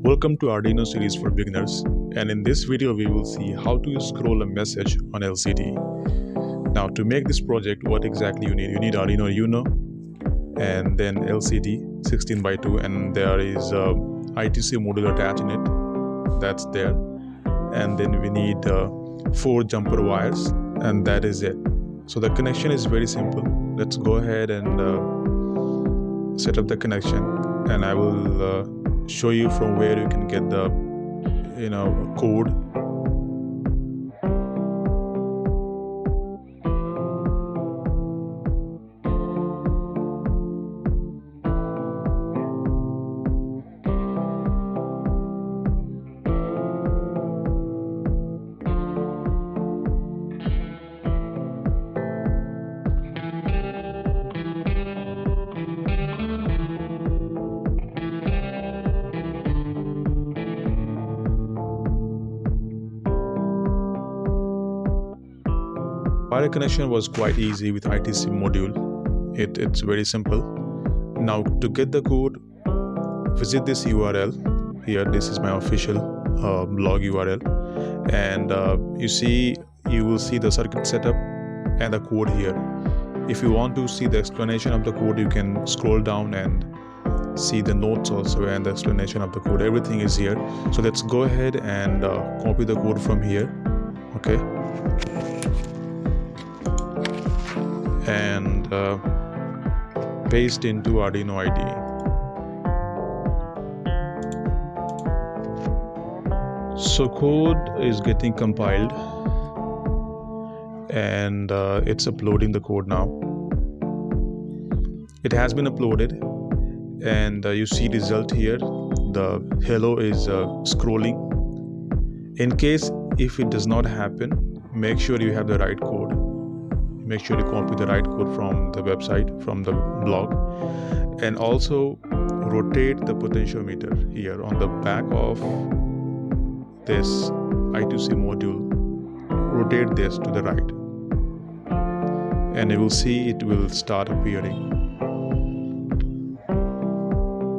Welcome to Arduino series for beginners, and in this video we will see how to scroll a message on LCD. Now to make this project, what exactly you need Arduino Uno and then LCD 16:2, and there is a ITC module attached in it, that's there, and then we need 4 jumper wires, and that is it. So the connection is very simple. Let's go ahead and set up the connection, and I will show you from where you can get the code. Wire connection was quite easy with ITC module. It's very simple. Now to get the code, visit this URL here. This is my official blog URL, and you will see the circuit setup and the code here. If you want to see the explanation of the code, you can scroll down and see the notes also and the explanation of the code. Everything is here. So let's go ahead and copy the code from here. Okay. And paste into Arduino IDE. So code is getting compiled, and it's uploading the code now. It has been uploaded, and you see result here. The hello is scrolling. In case if it does not happen, make sure you have the right code. Make sure you copy the right code from the website, from the blog, and also rotate the potentiometer here on the back of this I2C module. Rotate this to the right, and you will see it will start appearing.